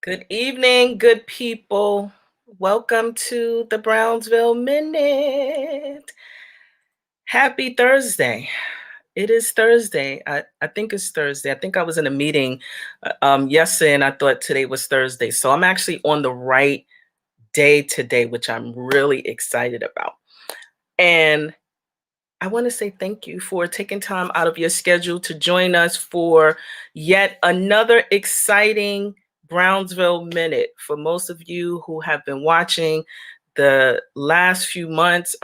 Good evening, good people. Welcome to the Brownsville Minute. Happy Thursday. It is Thursday. I think it's Thursday. I think I was in a meeting yesterday and I thought today was Thursday. So I'm actually on the right day today, which I'm really excited about. And I want to say thank you for taking time out of your schedule to join us for yet another exciting Brownsville Minute. For most of you who have been watching the last few months,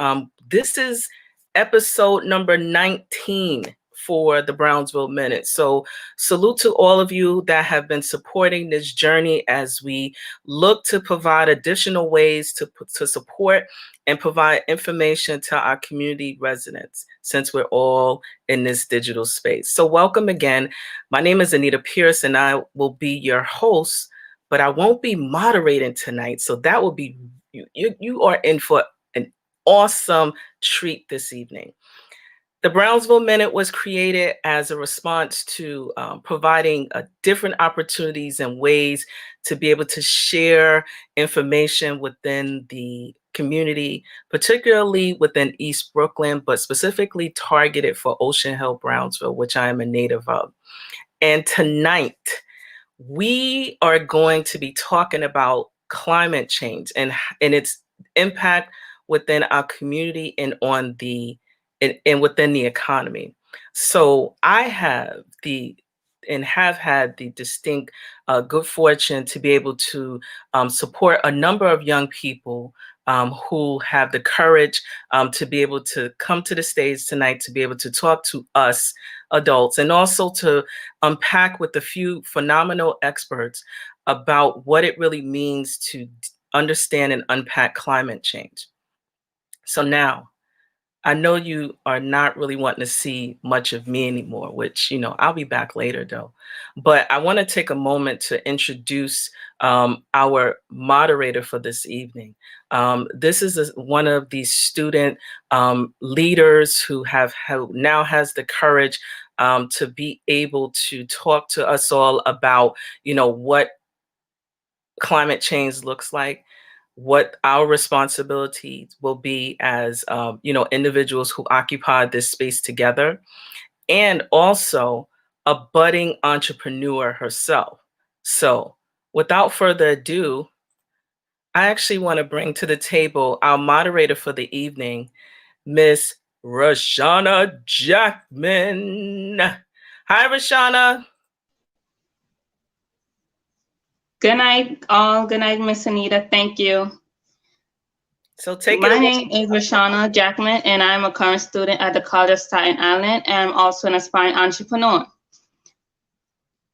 this is episode number 19 for the Brownsville Minute. So salute to all of you that have been supporting this journey as we look to provide additional ways to support and provide information to our community residents since we're all in this digital space. So welcome again. My name is Anita Pierce and I will be your host, but I won't be moderating tonight. So that will be, you are in for an awesome treat this evening. The Brownsville Minute was created as a response to providing different opportunities and ways to be able to share information within the community, particularly within East Brooklyn, but specifically targeted for Ocean Hill, Brownsville, which I am a native of. And tonight, we are going to be talking about climate change and its impact within our community and on the and within the economy. So I have had the distinct good fortune to be able to support a number of young people who have the courage to be able to come to the stage tonight to be able to talk to us adults and also to unpack with a few phenomenal experts about what it really means to understand and unpack climate change. So now, I know you are not really wanting to see much of me anymore, which, I'll be back later though. But I want to take a moment to introduce our moderator for this evening. This is one of the student leaders who now has the courage to be able to talk to us all about, what climate change looks like, what our responsibilities will be as individuals who occupy this space together, and also a budding entrepreneur herself. So without further ado, I actually want to bring to the table our moderator for the evening, Miss Rashana Jackman. Hi, Rashana. Good night, all. Good night, Miss Anita. Thank you. So take it My away. name is Rashana Jackman, and I'm a current student at the College of Staten Island, and I'm also an aspiring entrepreneur.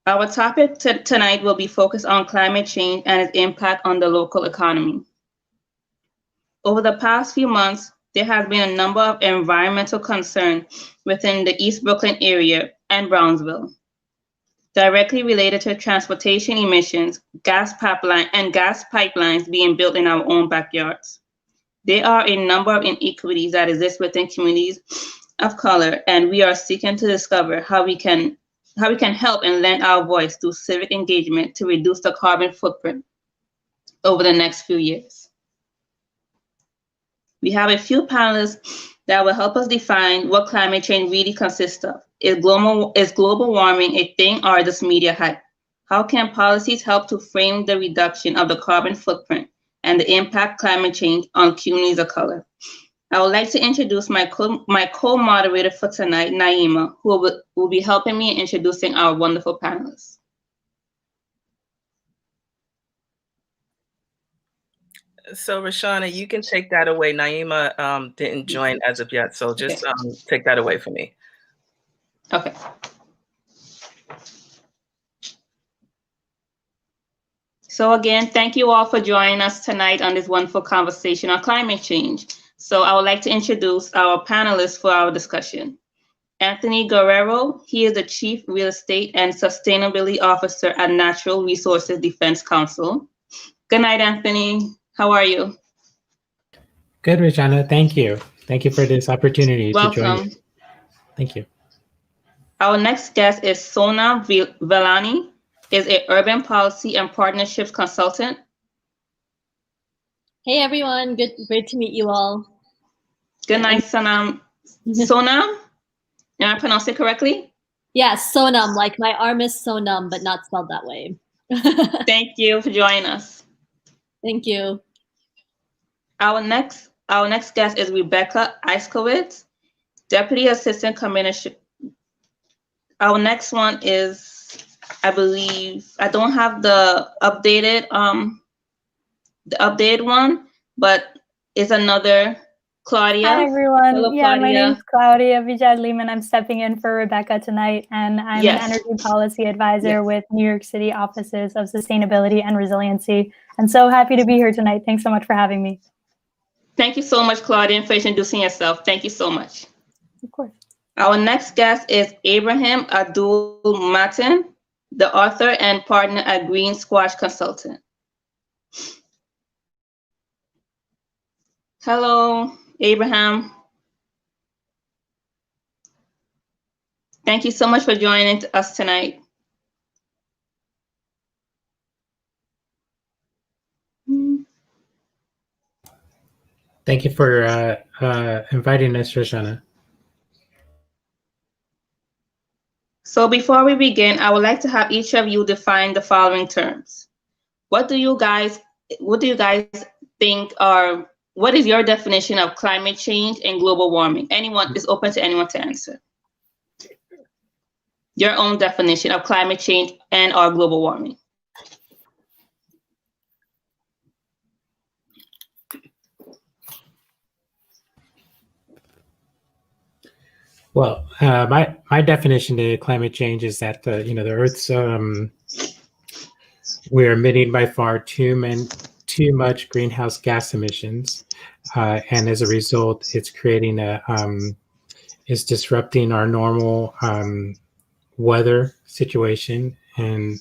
Our topic tonight will be focused on climate change and its impact on the local economy. Over the past few months, there has been a number of environmental concerns within the East Brooklyn area and Brownsville, directly related to transportation emissions, gas pipelines being built in our own backyards. There are a number of inequities that exist within communities of color, and we are seeking to discover how we can help and lend our voice through civic engagement to reduce the carbon footprint over the next few years. We have a few panelists that will help us define what climate change really consists of. Is global warming a thing or just media hype? How can policies help to frame the reduction of the carbon footprint and the impact climate change on communities of color? I would like to introduce my co-moderator for tonight, Naima, who will be helping me in introducing our wonderful panelists. So Rashana, you can take that away. Naima didn't join as of yet, so just take that away for me. Okay. So again, thank you all for joining us tonight on this wonderful conversation on climate change. So I would like to introduce our panelists for our discussion. Anthony Guerrero, he is the Chief Real Estate and Sustainability Officer at Natural Resources Defense Council. Good night, Anthony. How are you? Good, Rashana. Thank you. Thank you for this opportunity to join you. Thank you. Our next guest is Sona Velani. is an urban policy and partnerships consultant. Hey everyone, great to meet you all. Good night, Sonam. Sonam? Am I pronouncing it correctly? Yes, Sonam, like my arm is so numb, but not spelled that way. Thank you for joining us. Thank you. Our next guest is Rebecca Isacowitz, Deputy Assistant Commissioner. Our next one is, I believe, I don't have the updated one, but it's another Claudia. Hi everyone. Hello, yeah, Claudia. my name's Claudia Vijay-Lehman. I'm stepping in for Rebecca tonight, and I'm Yes. an energy policy advisor Yes. with New York City Offices of Sustainability and Resiliency. And so happy to be here tonight. Thanks so much for having me. Thank you so much, Claudia, for introducing yourself. Thank you so much. Of course. Our next guest is Ibrahim Abdul-Matin, the author and partner at Green Squash Consultant. Hello, Abraham. Thank you so much for joining us tonight. Thank you for inviting us, Roshana. So before we begin, I would like to have each of you define the following terms. What do you guys think are, what is your definition of climate change and global warming? Anyone is open to anyone to answer. Your own definition of climate change and or global warming. Well, my definition of climate change is that the Earth's we're emitting by far too much greenhouse gas emissions, and as a result, it's creating it's disrupting our normal weather situation, and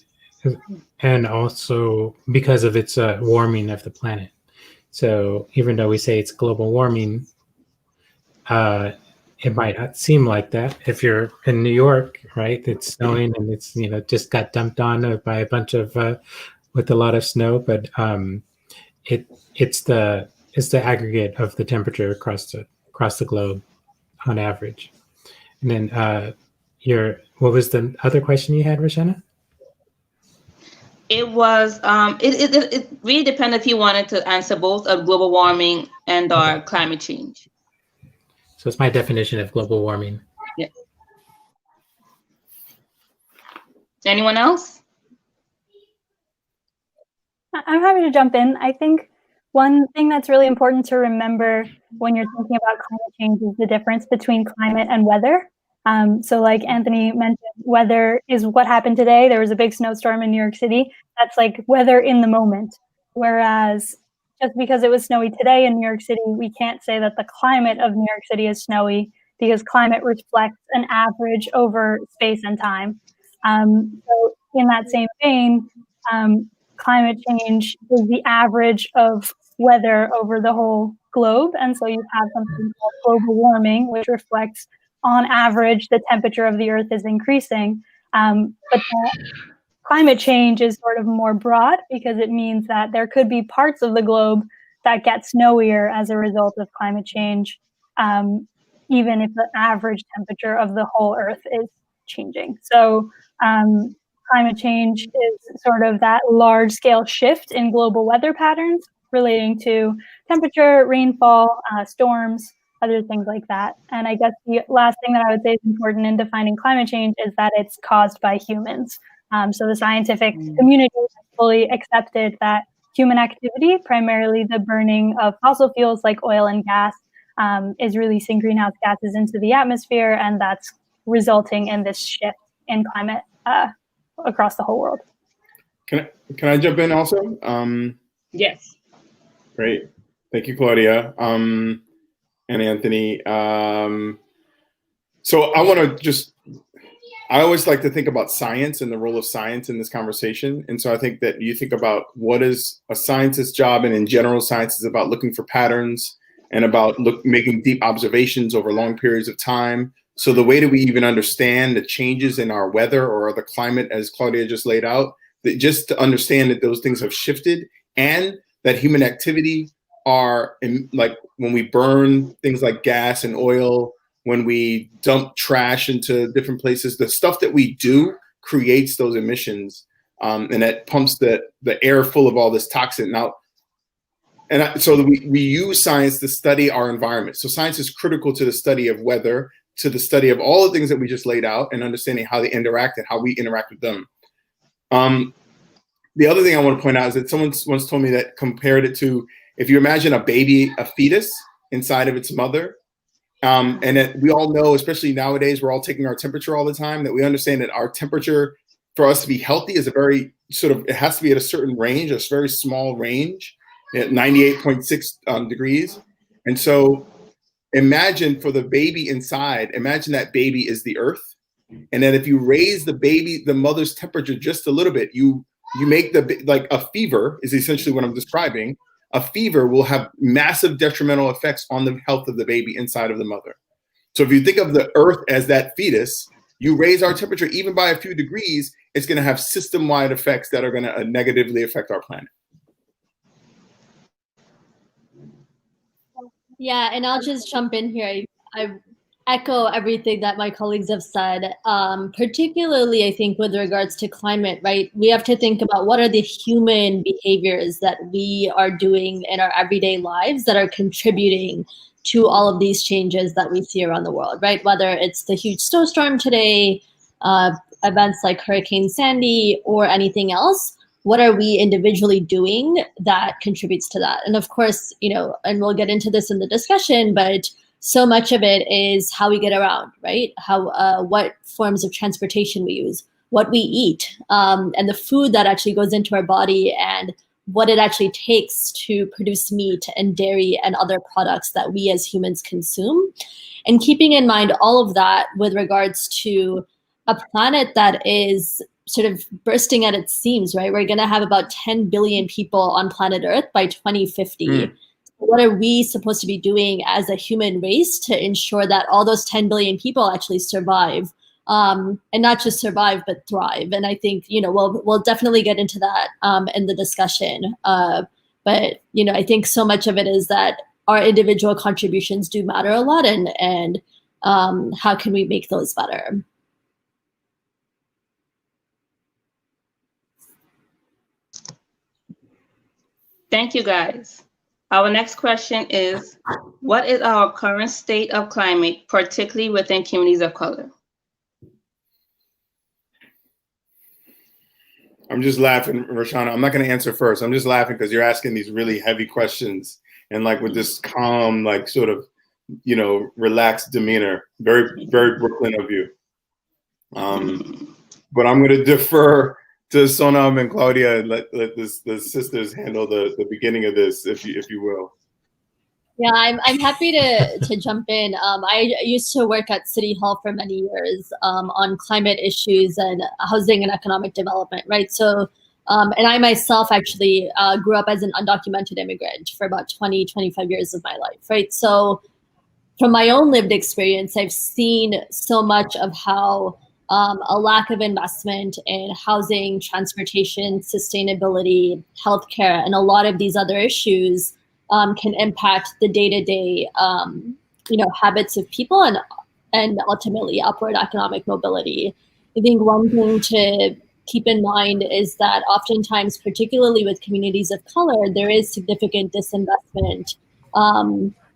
also because of its warming of the planet. So even though we say it's global warming, it might not seem like that if you're in New York, right? It's snowing and it's just got dumped on by a bunch of with a lot of snow, but it's the aggregate of the temperature across the globe on average. And then what was the other question you had, Roshana? It was it really depended if you wanted to answer both of global warming and or climate change. So it's my definition of global warming. Yeah. Anyone else? I'm happy to jump in. I think one thing that's really important to remember when you're thinking about climate change is the difference between climate and weather. So like Anthony mentioned, weather is what happened today. There was a big snowstorm in New York City. That's like weather in the moment. Whereas just because it was snowy today in New York City, we can't say that the climate of New York City is snowy, because climate reflects an average over space and time. So in that same vein, climate change is the average of weather over the whole globe. And so you have something called global warming, which reflects on average the temperature of the Earth is increasing. But climate change is sort of more broad, because it means that there could be parts of the globe that get snowier as a result of climate change, even if the average temperature of the whole Earth is changing. So climate change is sort of that large-scale shift in global weather patterns relating to temperature, rainfall, storms, other things like that. And I guess the last thing that I would say is important in defining climate change is that it's caused by humans. So the scientific community has fully accepted that human activity, primarily the burning of fossil fuels like oil and gas, is releasing greenhouse gases into the atmosphere, and that's resulting in this shift in climate across the whole world. Can I jump in also? Yes. Great. Thank you, Claudia and Anthony. So I want to I always like to think about science and the role of science in this conversation. And so I think that you think about what is a scientist's job, and in general, science is about looking for patterns and about making deep observations over long periods of time. So the way that we even understand the changes in our weather or the climate, as Claudia just laid out, just to understand that those things have shifted, and that human activity are like when we burn things like gas and oil, when we dump trash into different places, the stuff that we do creates those emissions, and that pumps the air full of all this toxin. Now, so we use science to study our environment. So science is critical to the study of weather, to the study of all the things that we just laid out, and understanding how they interact and how we interact with them. The other thing I want to point out is that someone once told me that compared it to, if you imagine a baby, a fetus inside of its mother, and that we all know, especially nowadays, we're all taking our temperature all the time, that we understand that our temperature for us to be healthy is a very it has to be at a certain range, a very small range, at 98.6 degrees. And so imagine for the baby inside, imagine that baby is the earth. And then if you raise the mother's temperature just a little bit, you make like a fever is essentially what I'm describing. A fever will have massive detrimental effects on the health of the baby inside of the mother. So if you think of the earth as that fetus, you raise our temperature even by a few degrees, it's going to have system-wide effects that are going to negatively affect our planet. Yeah, and I'll just jump in here. I echo everything that my colleagues have said, particularly I think with regards to climate, right? We have to think about what are the human behaviors that we are doing in our everyday lives that are contributing to all of these changes that we see around the world, right? Whether it's the huge snowstorm today, events like Hurricane Sandy, or anything else, what are we individually doing that contributes to that? And of course, and we'll get into this in the discussion, but so much of it is how we get around, right? What forms of transportation we use, what we eat, and the food that actually goes into our body, and what it actually takes to produce meat and dairy and other products that we as humans consume. And keeping in mind all of that with regards to a planet that is sort of bursting at its seams, right? We're going to have about 10 billion people on planet Earth by 2050. What are we supposed to be doing as a human race to ensure that all those 10 billion people actually survive, and not just survive, but thrive? And I think, we'll definitely get into that in the discussion. But, I think so much of it is that our individual contributions do matter a lot, and how can we make those better? Thank you, guys. Our next question is, what is our current state of climate, particularly within communities of color? I'm just laughing, Roshana. I'm not going to answer first. I'm just laughing because you're asking these really heavy questions, and like with this calm, like sort of, relaxed demeanor. Very, very Brooklyn of you. But I'm going to defer to Sonam and Claudia and let the sisters handle the beginning of this, if you will. Yeah, I'm happy to jump in. I used to work at City Hall for many years on climate issues and housing and economic development, right? So, and I myself actually grew up as an undocumented immigrant for about 25 years of my life, right? So from my own lived experience, I've seen so much of how a lack of investment in housing, transportation, sustainability, healthcare, and a lot of these other issues can impact the day-to-day, habits of people and ultimately upward economic mobility. I think one thing to keep in mind is that oftentimes, particularly with communities of color, there is significant disinvestment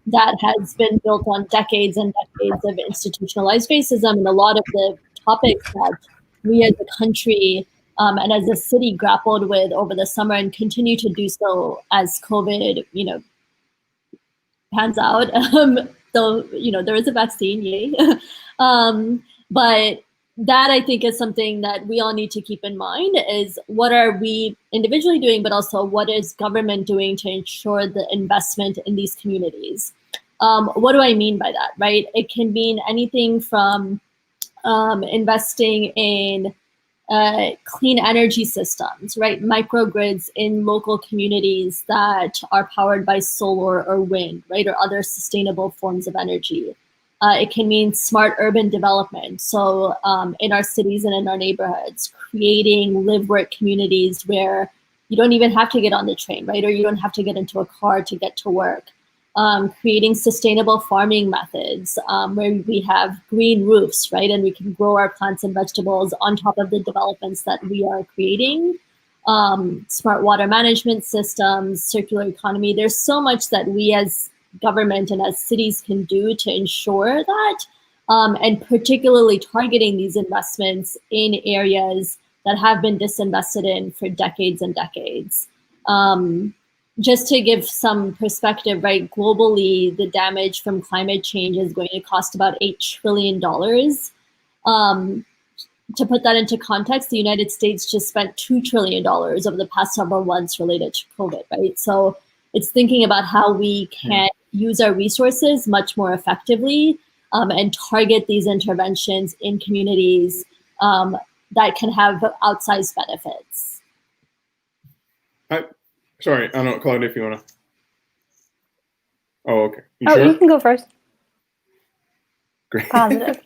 that has been built on decades and decades of institutionalized racism, and a lot of the topics that we as a country and as a city grappled with over the summer and continue to do so as COVID, pans out. Though, there is a vaccine, yay. But that I think is something that we all need to keep in mind is what are we individually doing, but also what is government doing to ensure the investment in these communities? What do I mean by that, right? It can mean anything from investing in clean energy systems, right? Microgrids in local communities that are powered by solar or wind, right? Or other sustainable forms of energy. It can mean smart urban development. So in our cities and in our neighborhoods, creating live-work communities where you don't even have to get on the train, right? Or you don't have to get into a car to get to work. Creating sustainable farming methods where we have green roofs, right? And we can grow our plants and vegetables on top of the developments that we are creating. Smart water management systems, circular economy. There's so much that we as government and as cities can do to ensure that, and particularly targeting these investments in areas that have been disinvested in for decades and decades. Just to give some perspective, right, globally, the damage from climate change is going to cost about $8 trillion. To put that into context, the United States just spent $2 trillion over the past several months related to COVID, right? So it's thinking about how we can use our resources much more effectively and target these interventions in communities that can have outsized benefits. Sorry, I don't know, Claudia, if you want to. Oh, okay. Sure? You can go first. Great. Positive.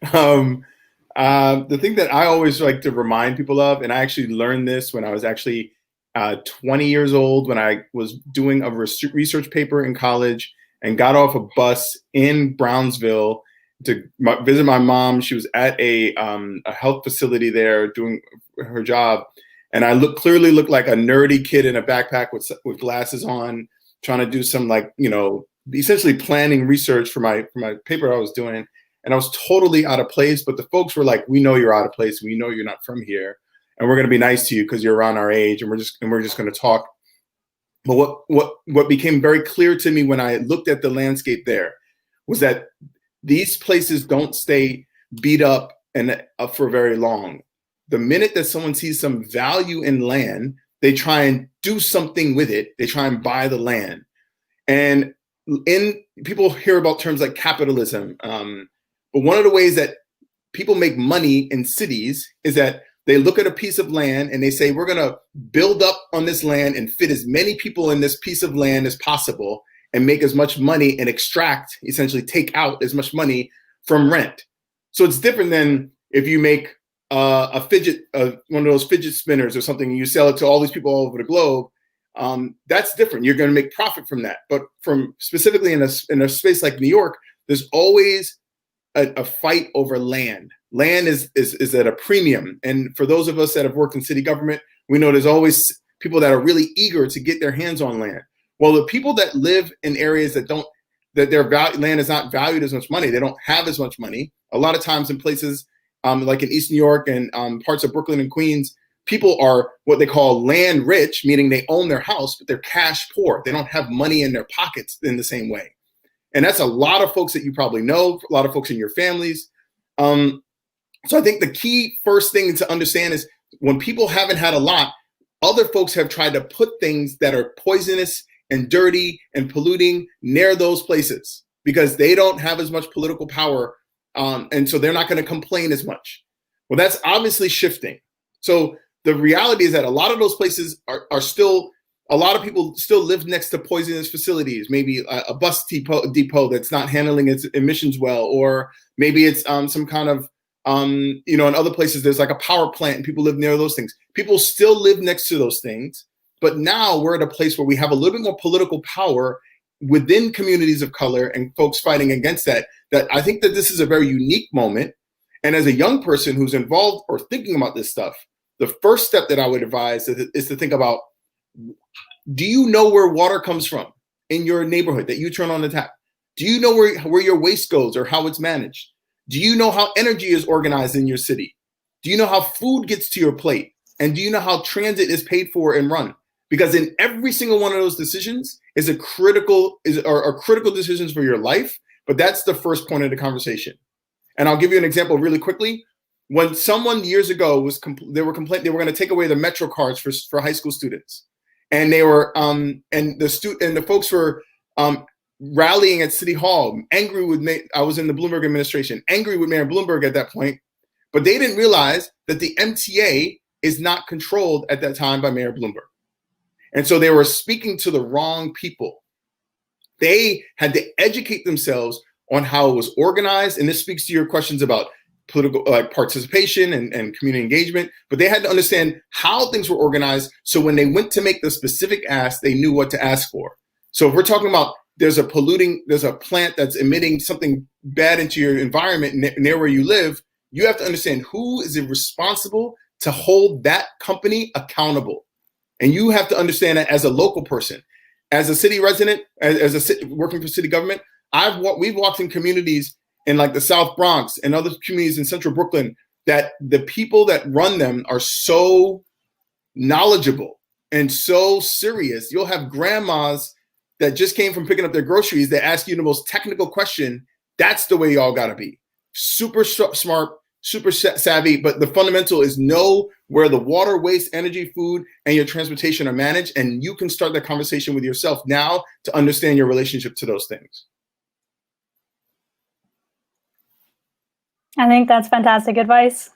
The thing that I always like to remind people of, and I actually learned this when I was actually 20 years old, when I was doing a research paper in college and got off a bus in Brownsville to visit my mom. She was at a health facility there doing her job. And I clearly looked like a nerdy kid in a backpack with glasses on, trying to do some, like, you know, essentially planning research for my paper I was doing. And I was totally out of place, but the folks were like, "We know you're out of place. We know you're not from here, and we're going to be nice to you because you're around our age, and we're just going to talk." But what became very clear to me when I looked at the landscape there was that these places don't stay beat up and up for very long. The minute that someone sees some value in land, they try and do something with it. They try and buy the land. And people hear about terms like capitalism. But one of the ways that people make money in cities is that they look at a piece of land and they say, we're going to build up on this land and fit as many people in this piece of land as possible and make as much money and extract, essentially take out as much money from rent. So it's different than if you make one of those fidget spinners or something, and you sell it to all these people all over the globe. That's different. You're going to make profit from that. But from specifically in a space like New York, there's always a fight over land. Land is at a premium. And for those of us that have worked in city government, we know there's always people that are really eager to get their hands on land. Well, the people that live in areas that their land is not valued as much money, they don't have as much money. A lot of times in places like in East New York and parts of Brooklyn and Queens, people are what they call land rich, meaning they own their house, but they're cash poor. They don't have money in their pockets in the same way. And that's a lot of folks that you probably know, a lot of folks in your families. So I think the key first thing to understand is when people haven't had a lot, other folks have tried to put things that are poisonous and dirty and polluting near those places because they don't have as much political power. And so they're not going to complain as much. Well, that's obviously shifting. So the reality is that a lot of those places are still, a lot of people still live next to poisonous facilities, maybe a bus depot that's not handling its emissions well, or maybe it's some kind of, in other places, there's like a power plant and people live near those things. People still live next to those things. But now we're at a place where we have a little bit more political power within communities of color and folks fighting against that I think that this is a very unique moment. And as a young person who's involved or thinking about this stuff, the first step that I would advise is to think about, do you know where water comes from in your neighborhood that you turn on the tap? Do you know where your waste goes or how it's managed? Do you know how energy is organized in your city? Do you know how food gets to your plate? And do you know how transit is paid for and run? Because in every single one of those decisions are critical decisions for your life, but that's the first point of the conversation. And I'll give you an example really quickly. When someone years ago they were going to take away the Metro cards for high school students, and they were the folks were rallying at City Hall, angry with I was in the Bloomberg administration, angry with Mayor Bloomberg at that point, but they didn't realize that the MTA is not controlled at that time by Mayor Bloomberg. And so they were speaking to the wrong people. They had to educate themselves on how it was organized. And this speaks to your questions about political participation and community engagement, but they had to understand how things were organized. So when they went to make the specific ask, they knew what to ask for. So if we're talking about there's a plant that's emitting something bad into your environment near where you live, you have to understand who is responsible to hold that company accountable. And you have to understand that as a local person, as a city resident, working for city government, we've walked in communities in like the South Bronx and other communities in Central Brooklyn that the people that run them are so knowledgeable and so serious. You'll have grandmas that just came from picking up their groceries that ask you the most technical question. That's the way y'all gotta be. Super smart, super savvy, but the fundamental is know where the water, waste, energy, food, and your transportation are managed, and you can start that conversation with yourself now to understand your relationship to those things. I think that's fantastic advice.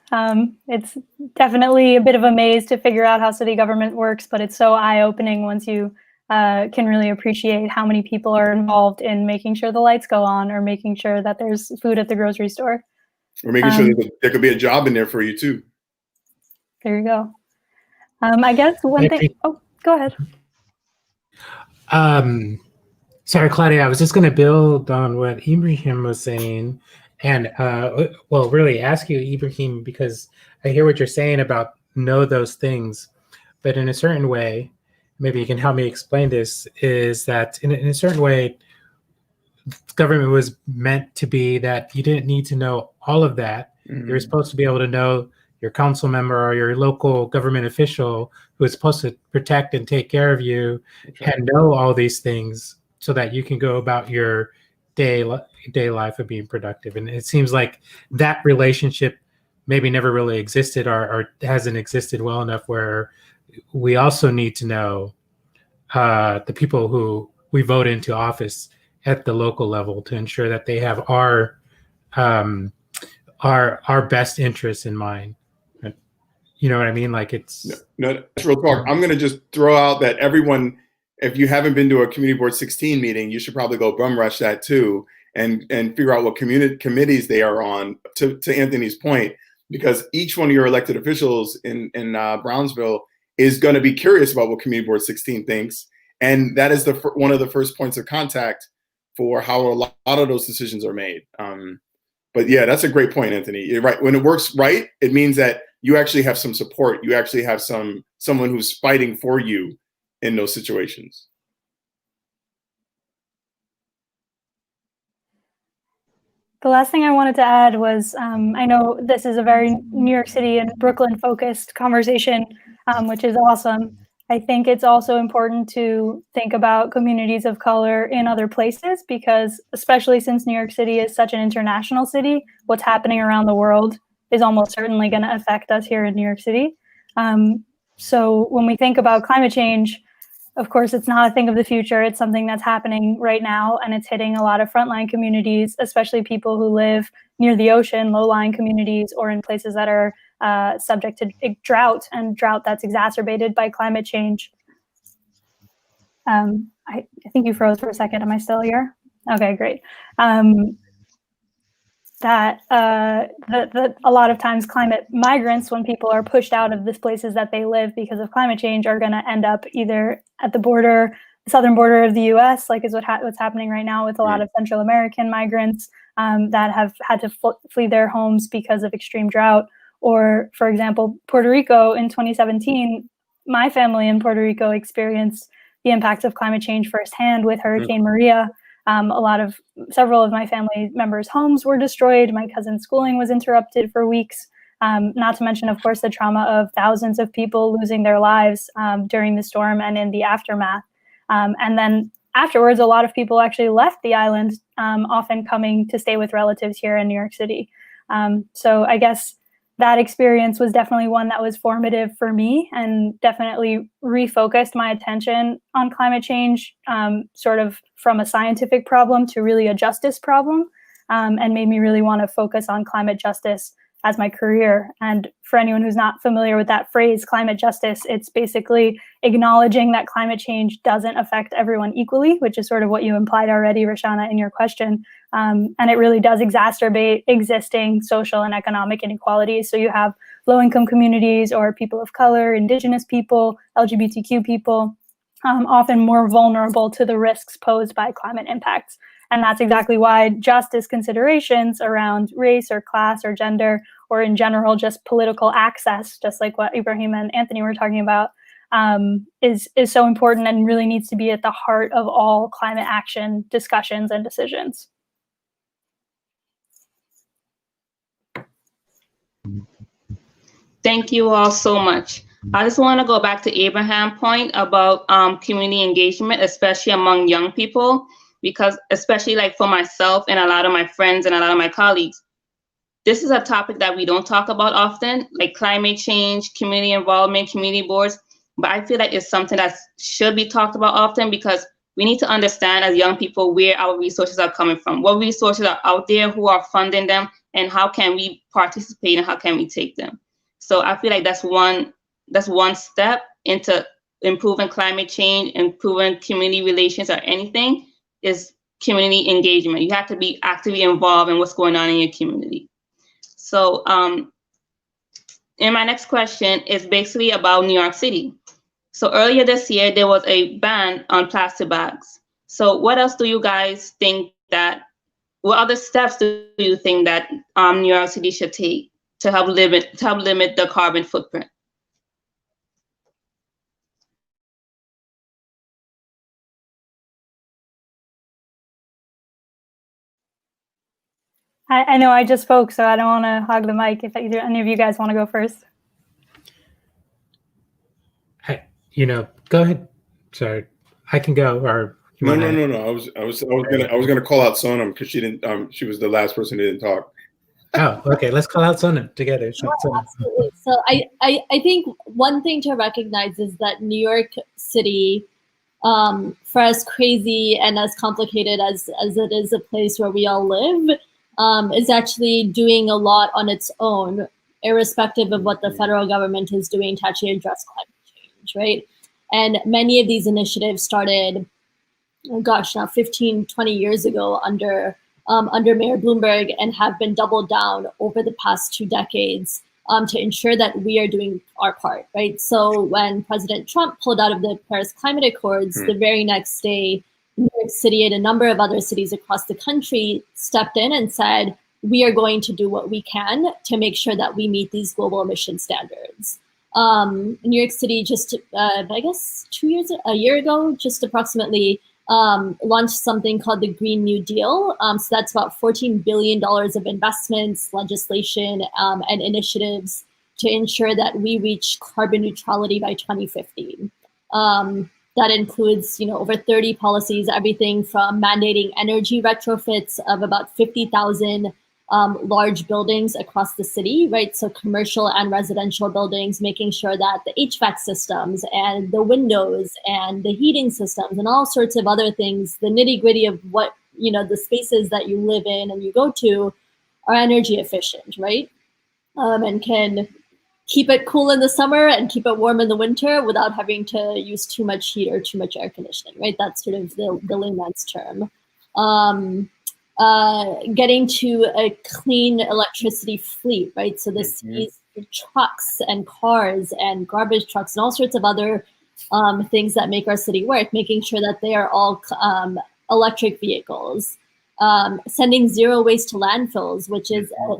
It's definitely a bit of a maze to figure out how city government works, but it's so eye-opening once you can really appreciate how many people are involved in making sure the lights go on or making sure that there's food at the grocery store. Or making sure that there could be a job in there for you too. There you go. I guess one thing, oh, go ahead. Sorry, Claudia, I was just going to build on what Ibrahim was saying. And well, really ask you, Ibrahim, because I hear what you're saying about know those things, but in a certain way, maybe you can help me explain this, is that in a certain way, government was meant to be that you didn't need to know all of that. Mm-hmm. You're supposed to be able to know your council member or your local government official who is supposed to protect and take care of you and know all these things so that you can go about your day life of being productive. And it seems like that relationship maybe never really existed or hasn't existed well enough, where we also need to know the people who we vote into office at the local level to ensure that they have our best interests in mind. You know what I mean? Like it's no, that's real talk. I'm going to just throw out that everyone, if you haven't been to a Community Board 16 meeting, you should probably go bum rush that too and figure out what committees they are on, to Anthony's point, because each one of your elected officials in Brownsville is going to be curious about what Community Board 16 thinks. And that is one of the first points of contact for how a lot of those decisions are made. But yeah, that's a great point, Anthony. You're right. When it works right, it means that you actually have some support. You actually have someone who's fighting for you in those situations. The last thing I wanted to add was, I know this is a very New York City and Brooklyn focused conversation, which is awesome. I think it's also important to think about communities of color in other places, because especially since New York City is such an international city, what's happening around the world is almost certainly going to affect us here in New York City. So when we think about climate change, of course, it's not a thing of the future. It's something that's happening right now, and it's hitting a lot of frontline communities, especially people who live near the ocean, low-lying communities, or in places that are subject to drought, and drought that's exacerbated by climate change. I think you froze for a second. Am I still here? Okay, great. That a lot of times climate migrants, when people are pushed out of the places that they live because of climate change, are going to end up either at the border, the southern border of the U.S., like is what's happening right now with a lot of Central American migrants that have had to flee their homes because of extreme drought. Or, for example, Puerto Rico in 2017, my family in Puerto Rico experienced the impacts of climate change firsthand with Hurricane Maria. Several of my family members' homes were destroyed. My cousin's schooling was interrupted for weeks. Not to mention, of course, the trauma of thousands of people losing their lives during the storm and in the aftermath. And then afterwards, a lot of people actually left the island, often coming to stay with relatives here in New York City. So I guess that experience was definitely one that was formative for me, and definitely refocused my attention on climate change, sort of from a scientific problem to really a justice problem, and made me really want to focus on climate justice as my career. And for anyone who's not familiar with that phrase, climate justice, it's basically acknowledging that climate change doesn't affect everyone equally, which is sort of what you implied already, Roshana, in your question. And it really does exacerbate existing social and economic inequalities. So you have low-income communities or people of color, indigenous people, LGBTQ people, often more vulnerable to the risks posed by climate impacts. And that's exactly why justice considerations around race or class or gender, or in general, just political access, just like what Ibrahim and Anthony were talking about, is so important and really needs to be at the heart of all climate action discussions and decisions. Thank you all so much. I just want to go back to Abraham's point about community engagement, especially among young people, because especially like for myself and a lot of my friends and a lot of my colleagues, this is a topic that we don't talk about often, like climate change, community involvement, community boards. But I feel like it's something that should be talked about often, because we need to understand as young people where our resources are coming from, what resources are out there, who are funding them, and how can we participate and how can we take them. So I feel like that's one step into improving climate change, improving community relations, or anything, is community engagement. You have to be actively involved in what's going on in your community. So and my next question is basically about New York City. So earlier this year, there was a ban on plastic bags. So what else do you guys think what other steps do you think that New York City should take to help limit the carbon footprint? I know I just spoke, so I don't want to hog the mic. If either any of you guys want to go first. Go ahead. Sorry, I can go. Or no. I was gonna call out Sonam because she didn't. She was the last person who didn't talk. Oh, okay. Let's call out Sonam together. Absolutely. So I think one thing to recognize is that New York City, for as crazy and as complicated as it is a place where we all live, is actually doing a lot on its own, irrespective of what the federal government is doing to actually address climate change, right? And many of these initiatives started, now 15, 20 years ago under Mayor Bloomberg, and have been doubled down over the past 2 decades to ensure that we are doing our part, right? So when President Trump pulled out of the Paris Climate Accords, the very next day, New York City and a number of other cities across the country stepped in and said, we are going to do what we can to make sure that we meet these global emission standards. New York City just, I guess a year ago, just approximately, launched something called the Green New Deal. So that's about $14 billion of investments, legislation, and initiatives to ensure that we reach carbon neutrality by 2050. That includes, over 30 policies, everything from mandating energy retrofits of about 50,000 large buildings across the city, right? So commercial and residential buildings, making sure that the HVAC systems and the windows and the heating systems and all sorts of other things, the nitty gritty of what, the spaces that you live in and you go to are energy efficient, right? And can keep it cool in the summer and keep it warm in the winter without having to use too much heat or too much air conditioning, right? That's sort of the layman's term. Getting to a clean electricity fleet, right? So the city's trucks and cars and garbage trucks and all sorts of other things that make our city work, making sure that they are all electric vehicles, sending zero waste to landfills, which is a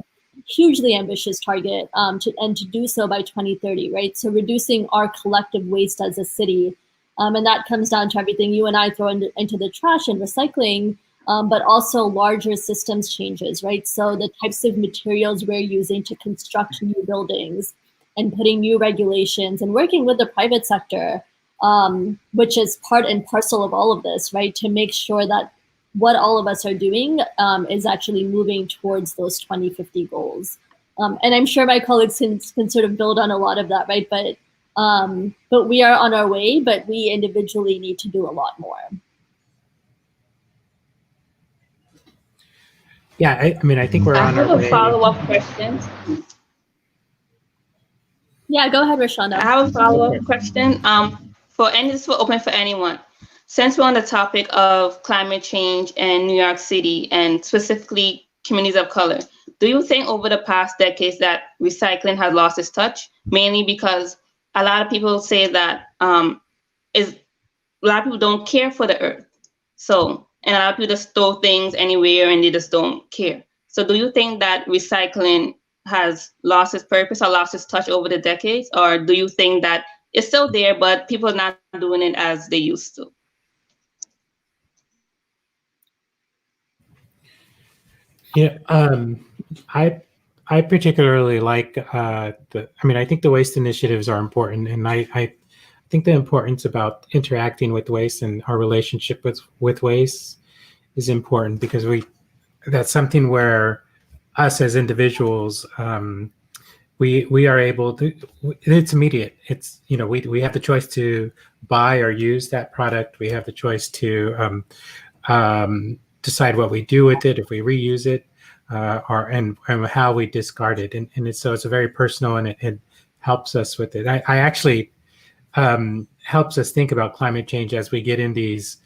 hugely ambitious target, and to do so by 2030, right? So reducing our collective waste as a city. And that comes down to everything you and I throw into the trash and recycling, but also larger systems changes, right? So the types of materials we're using to construct new buildings and putting new regulations and working with the private sector, which is part and parcel of all of this, right? To make sure that what all of us are doing is actually moving towards those 2050 goals. And I'm sure my colleagues can sort of build on a lot of that, right? But we are on our way, but we individually need to do a lot more. Yeah, I mean, I think we're on our way. I have a follow-up question. Yeah, go ahead, Roshana. I have a follow-up question. This will open for anyone. Since we're on the topic of climate change in New York City and specifically communities of color, do you think over the past decades that recycling has lost its touch? Mainly because a lot of people say that a lot of people don't care for the earth. And a lot of people just throw things anywhere and they just don't care. So do you think that recycling has lost its purpose or lost its touch over the decades? Or do you think that it's still there, but people are not doing it as they used to? Yeah, I particularly like I think the waste initiatives are important, and I think the importance about interacting with waste and our relationship with waste is important, because that's something where us as individuals, we are able to, it's immediate. It's, we have the choice to buy or use that product. We have the choice to decide what we do with it, if we reuse it, and how we discard it. And so it's a very personal, and it helps us with it. I actually helps us think about climate change as we get in these,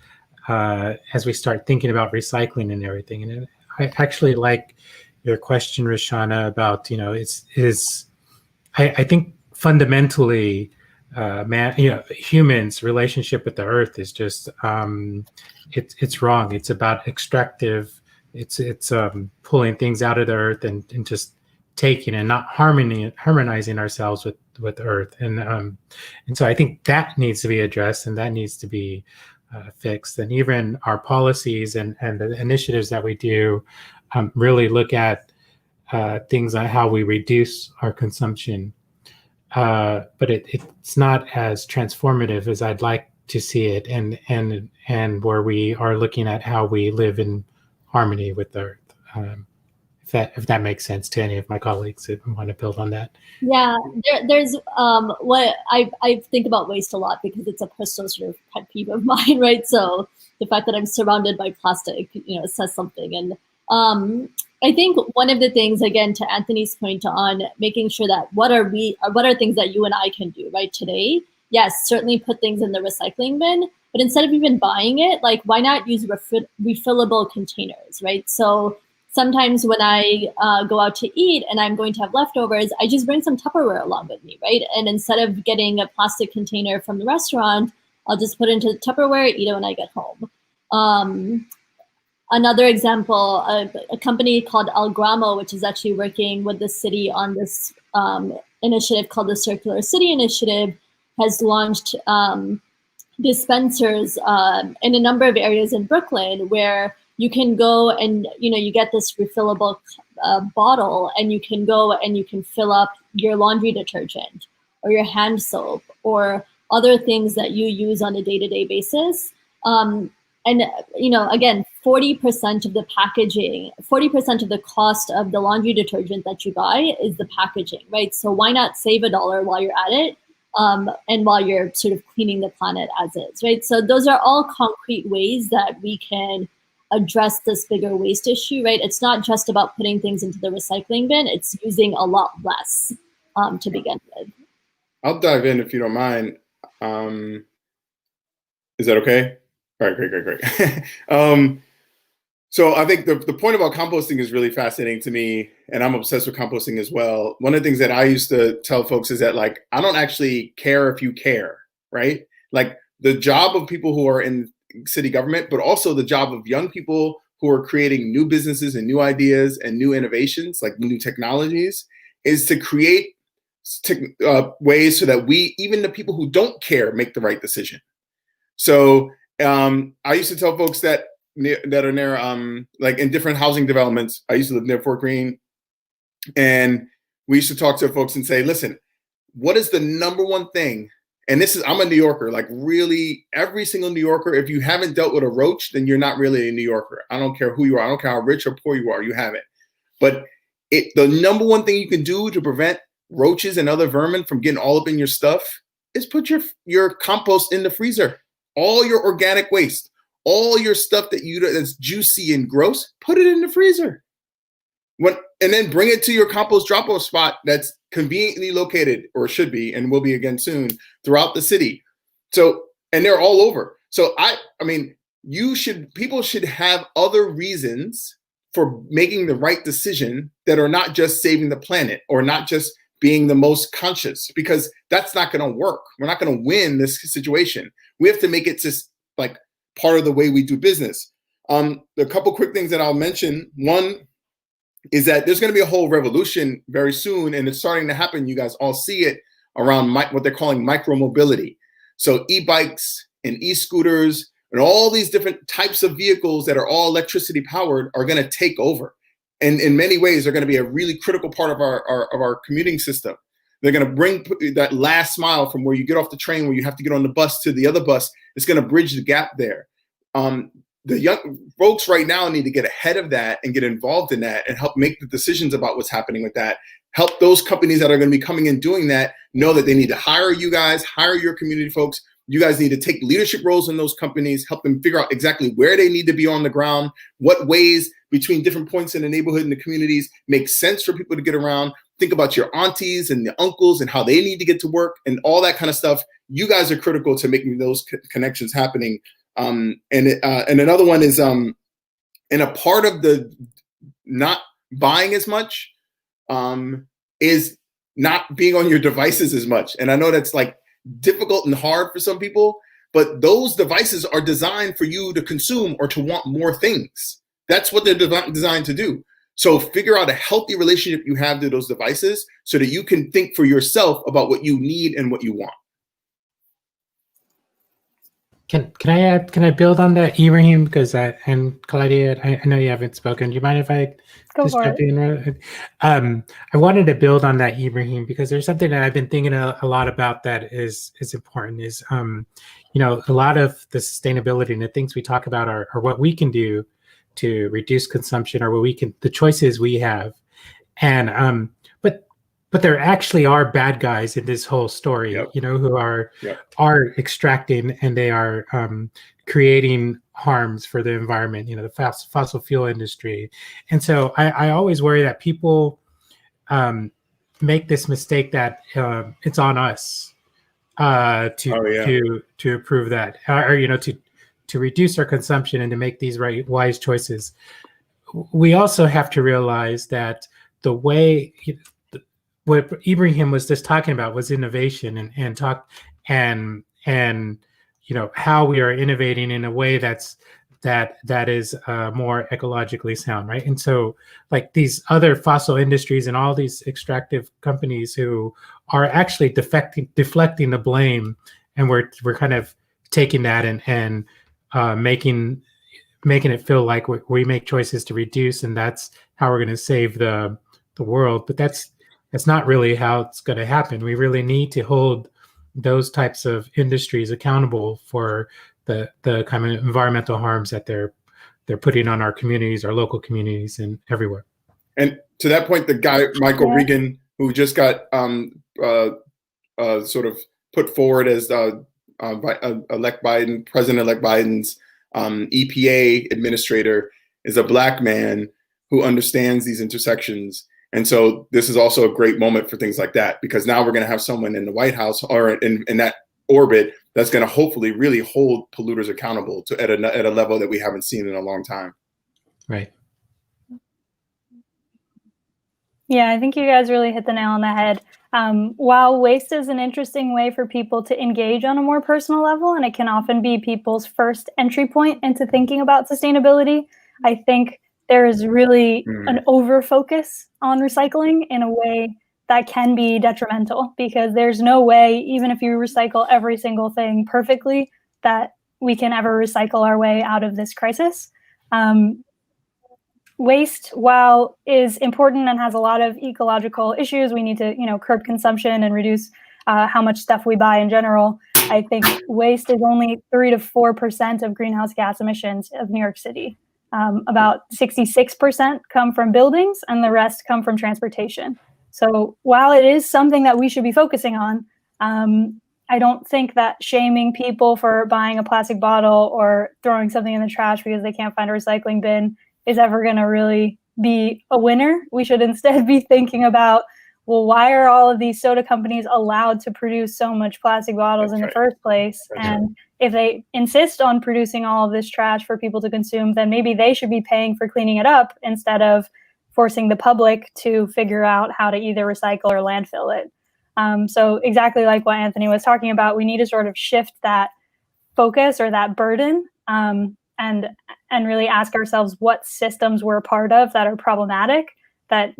as we start thinking about recycling and everything. And I actually like your question, Roshana, about, I think fundamentally, humans' relationship with the earth is just, it's wrong. It's about extractive. It's pulling things out of the earth and just taking and not harmonizing ourselves with earth. And so I think that needs to be addressed, and that needs to be fixed. And even our policies and the initiatives that we do really look at things on how we reduce our consumption. But it's not as transformative as I'd like to see it, and where we are looking at how we live in harmony with the earth. If that makes sense to any of my colleagues that want to build on that. Yeah, there's what I think about waste a lot, because it's a personal sort of pet peeve of mine, right? So the fact that I'm surrounded by plastic, says something. And I think one of the things, again, to Anthony's point on making sure that what are things that you and I can do right today? Yes, certainly put things in the recycling bin, but instead of even buying it, like, why not use refillable containers, right? So sometimes when I go out to eat and I'm going to have leftovers, I just bring some Tupperware along with me, right? And instead of getting a plastic container from the restaurant, I'll just put it into Tupperware, eat it when I get home. Another example, a company called El Gramo, which is actually working with the city on this initiative called the Circular City Initiative, has launched dispensers in a number of areas in Brooklyn, where you can go and, you get this refillable bottle, and you can go and you can fill up your laundry detergent or your hand soap or other things that you use on a day-to-day basis. And, again, 40% of the packaging, 40% of the cost of the laundry detergent that you buy is the packaging, right? So why not save $1 while you're at it, and while you're sort of cleaning the planet as is, right? So those are all concrete ways that we can address this bigger waste issue, right? It's not just about putting things into the recycling bin, it's using a lot less to begin with. I'll dive in if you don't mind. Is that okay? All right, great. So I think the point about composting is really fascinating to me, and I'm obsessed with composting as well. One of the things that I used to tell folks is that, like, I don't actually care if you care, right? Like, the job of people who are in city government, but also the job of young people who are creating new businesses and new ideas and new innovations, like new technologies, is to create ways so that even the people who don't care make the right decision. So I used to tell folks that are near, like in different housing developments. I used to live near Fort Greene, and we used to talk to folks and say, listen, what is the number one thing? And I'm a New Yorker, like really every single New Yorker, if you haven't dealt with a roach, then you're not really a New Yorker. I don't care who you are. I don't care how rich or poor you are, you haven't. But the number one thing you can do to prevent roaches and other vermin from getting all up in your stuff is put your compost in the freezer. All your organic waste, all your stuff that's juicy and gross, put it in the freezer. And then bring it to your compost drop-off spot that's conveniently located, or should be, and will be again soon, throughout the city. So, and they're all over. So I mean, people should have other reasons for making the right decision that are not just saving the planet or not just being the most conscious, because that's not going to work. We're not going to win this situation. We have to make it just like part of the way we do business. A couple quick things that I'll mention. One is that there's going to be a whole revolution very soon, and it's starting to happen. You guys all see it around what they're calling micro-mobility. So e-bikes and e-scooters and all these different types of vehicles that are all electricity powered are going to take over. And in many ways, they're going to be a really critical part of our commuting system. They're going to bring that last mile from where you get off the train, where you have to get on the bus, to the other bus. It's going to bridge the gap there. The young folks right now need to get ahead of that and get involved in that and help make the decisions about what's happening with that. Help those companies that are going to be coming in doing that know that they need to hire you guys, hire your community folks. You guys need to take leadership roles in those companies, help them figure out exactly where they need to be on the ground, what ways between different points in the neighborhood and the communities make sense for people to get around. Think about your aunties and the uncles and how they need to get to work and all that kind of stuff. You guys are critical to making those connections happening. And another one is, and a part of the not buying as much is not being on your devices as much. And I know that's like difficult and hard for some people, but those devices are designed for you to consume or to want more things. That's what they're designed to do. So figure out a healthy relationship you have to those devices so that you can think for yourself about what you need and what you want. Can I build on that, Ibrahim? Because and Claudia, I know you haven't spoken. Do you mind if I just jump in? I wanted to build on that, Ibrahim, because there's something that I've been thinking a lot about that is important. Is you know, a lot of the sustainability and the things we talk about are what we can do to reduce consumption, or what we can, the choices we have, and but there actually are bad guys in this whole story, you know, who are extracting, and they are creating harms for the environment, you know, the fossil fuel industry. And so I always worry that people make this mistake that it's on us to approve that, or you know, to reduce our consumption and to make these wise choices. We also have to realize that the way, what Ibrahim was just talking about was innovation and you know, how we are innovating in a way that is more ecologically sound, right? And so like these other fossil industries and all these extractive companies who are actually deflecting the blame, and we're kind of taking that and making it feel like we make choices to reduce, and that's how we're going to save the world. But that's not really how it's going to happen. We really need to hold those types of industries accountable for the kind of environmental harms that they're putting on our communities, our local communities, and everywhere. And to that point, the guy, Michael Regan, who just got sort of put forward as President-elect Biden's EPA administrator, is a Black man who understands these intersections. And so this is also a great moment for things like that, because now we're going to have someone in the White House or in that orbit that's going to hopefully really hold polluters accountable at a level that we haven't seen in a long time. Right. Yeah, I think you guys really hit the nail on the head. While waste is an interesting way for people to engage on a more personal level, and it can often be people's first entry point into thinking about sustainability, I think there is really an over-focus on recycling in a way that can be detrimental, because there's no way, even if you recycle every single thing perfectly, that we can ever recycle our way out of this crisis. Waste, while is important and has a lot of ecological issues, we need to, you know, curb consumption and reduce how much stuff we buy in general. I think waste is only 3 to 4% of greenhouse gas emissions of New York City. About 66% come from buildings, and the rest come from transportation. So while it is something that we should be focusing on, I don't think that shaming people for buying a plastic bottle or throwing something in the trash because they can't find a recycling bin is ever going to really be a winner. We should instead be thinking about, well, why are all of these soda companies allowed to produce so much plastic bottles in the first place? And if they insist on producing all of this trash for people to consume, then maybe they should be paying for cleaning it up instead of forcing the public to figure out how to either recycle or landfill it. So exactly like what Anthony was talking about, we need to sort of shift that focus or that burden, and really ask ourselves what systems we're a part of that are problematic, that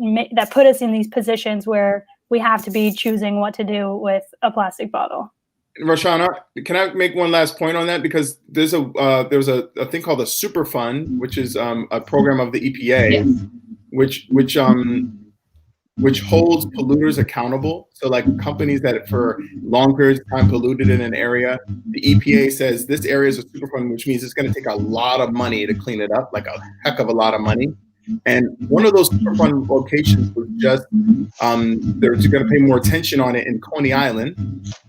put us in these positions where we have to be choosing what to do with a plastic bottle. Roshana, can I make one last point on that? Because there's a thing called a super fund, which is a program of the EPA, Yes. which holds polluters accountable. So like companies that for long periods of time polluted in an area, the EPA says this area is a super fund, which means it's going to take a lot of money to clean it up, like a heck of a lot of money. And one of those Superfund locations was just, they're going to pay more attention on it in Coney Island.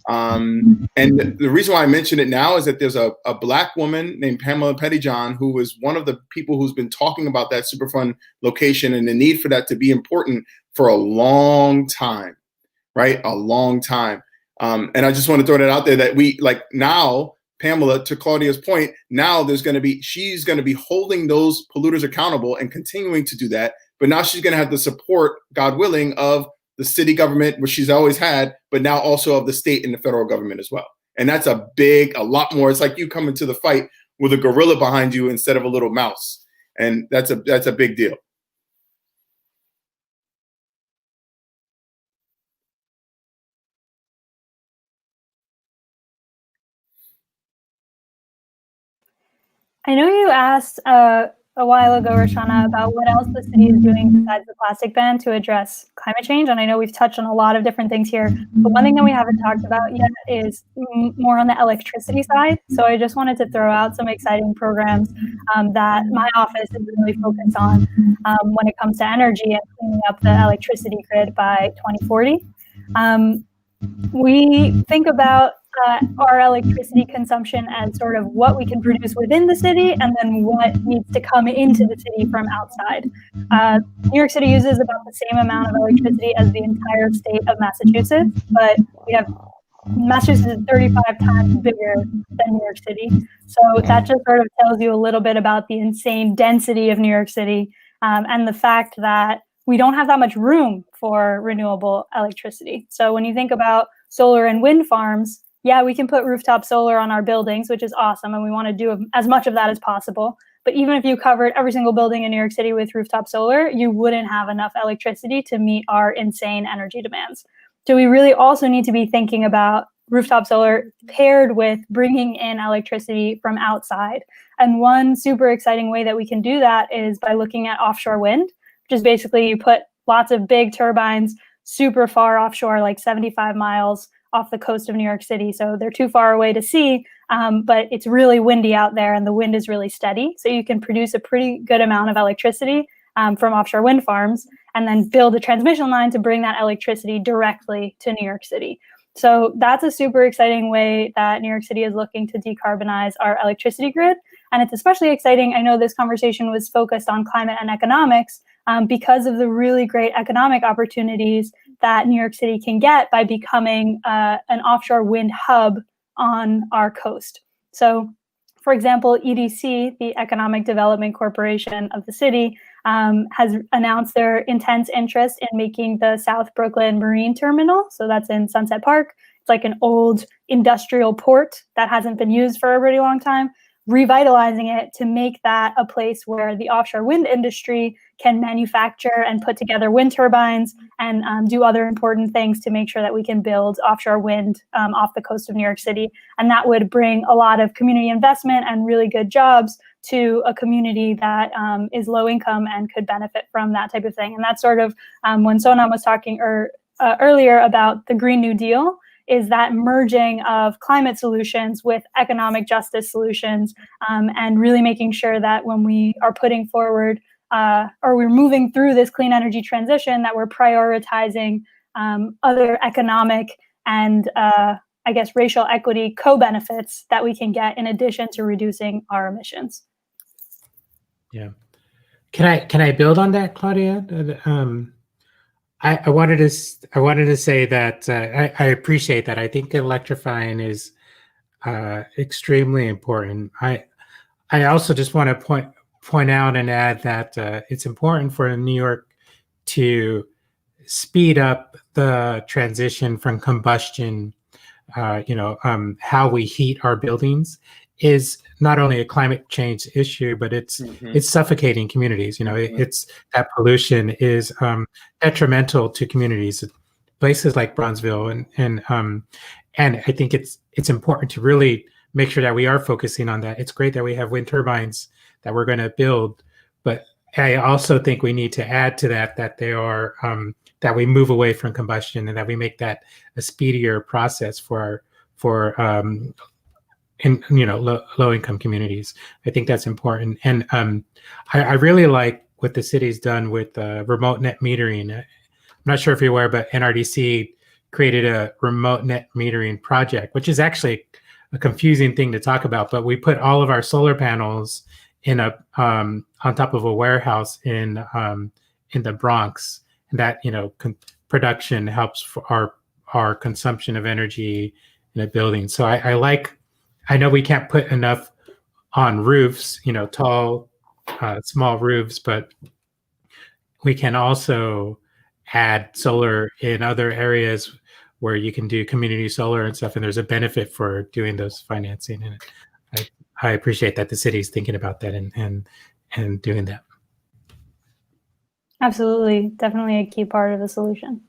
And the reason why I mention it now is that there's a Black woman named Pamela Pettyjohn, who was one of the people who's been talking about that Superfund location and the need for that to be important for a long time, right? A long time. And I just want to throw that out there that we, like now, Pamela, to Claudia's point, now she's going to be holding those polluters accountable and continuing to do that. But now she's going to have the support, God willing, of the city government, which she's always had, but now also of the state and the federal government as well. And that's a lot more. It's like you coming to the fight with a gorilla behind you instead of a little mouse. And that's a big deal. I know you asked a while ago, Roshana, about what else the city is doing besides the plastic ban to address climate change. And I know we've touched on a lot of different things here, but one thing that we haven't talked about yet is more on the electricity side. So I just wanted to throw out some exciting programs that my office is really focused on when it comes to energy and cleaning up the electricity grid by 2040. We think about our electricity consumption as sort of what we can produce within the city and then what needs to come into the city from outside. New York City uses about the same amount of electricity as the entire state of Massachusetts, but Massachusetts is 35 times bigger than New York City. So that just sort of tells you a little bit about the insane density of New York City, and the fact that we don't have that much room for renewable electricity. So when you think about solar and wind farms, yeah, we can put rooftop solar on our buildings, which is awesome, and we want to do as much of that as possible. But even if you covered every single building in New York City with rooftop solar, you wouldn't have enough electricity to meet our insane energy demands. So we really also need to be thinking about rooftop solar paired with bringing in electricity from outside. And one super exciting way that we can do that is by looking at offshore wind, which is basically you put lots of big turbines super far offshore, like 75 miles off the coast of New York City. So they're too far away to see, but it's really windy out there and the wind is really steady. So you can produce a pretty good amount of electricity from offshore wind farms and then build a transmission line to bring that electricity directly to New York City. So that's a super exciting way that New York City is looking to decarbonize our electricity grid. And it's especially exciting. I know this conversation was focused on climate and economics because of the really great economic opportunities that New York City can get by becoming an offshore wind hub on our coast. So, for example, EDC, the Economic Development Corporation of the city, has announced their intense interest in making the South Brooklyn Marine Terminal. So that's in Sunset Park. It's like an old industrial port that hasn't been used for a really long time, revitalizing it to make that a place where the offshore wind industry can manufacture and put together wind turbines and do other important things to make sure that we can build offshore wind off the coast of New York City. And that would bring a lot of community investment and really good jobs to a community that is low income and could benefit from that type of thing. And that's sort of when Sonam was talking earlier about the Green New Deal, is that merging of climate solutions with economic justice solutions, and really making sure that when we are putting forward or we're moving through this clean energy transition, that we're prioritizing other economic and I guess racial equity co-benefits that we can get in addition to reducing our emissions. Yeah. Can I build on that, Claudia? I wanted to say that I appreciate that. I think electrifying is extremely important. I also just want to point out and add that it's important for New York to speed up the transition from combustion. How we heat our buildings is not only a climate change issue, but it's suffocating communities. It's that pollution is detrimental to communities, places like Brownsville, and I think it's important to really make sure that we are focusing on that. It's great that we have wind turbines that we're going to build, but I also think we need to add to that they are that we move away from combustion and that we make that a speedier process for low income communities. I think that's important, and I really like what the city's done with remote net metering. I'm not sure if you're aware, but NRDC created a remote net metering project, which is actually a confusing thing to talk about. But we put all of our solar panels in on top of a warehouse in the Bronx, and that production helps for our consumption of energy in a building. So I know we can't put enough on roofs, tall, small roofs, but we can also add solar in other areas where you can do community solar and stuff. And there's a benefit for doing those financing. And I appreciate that the city's thinking about that and doing that. Absolutely. Definitely a key part of the solution.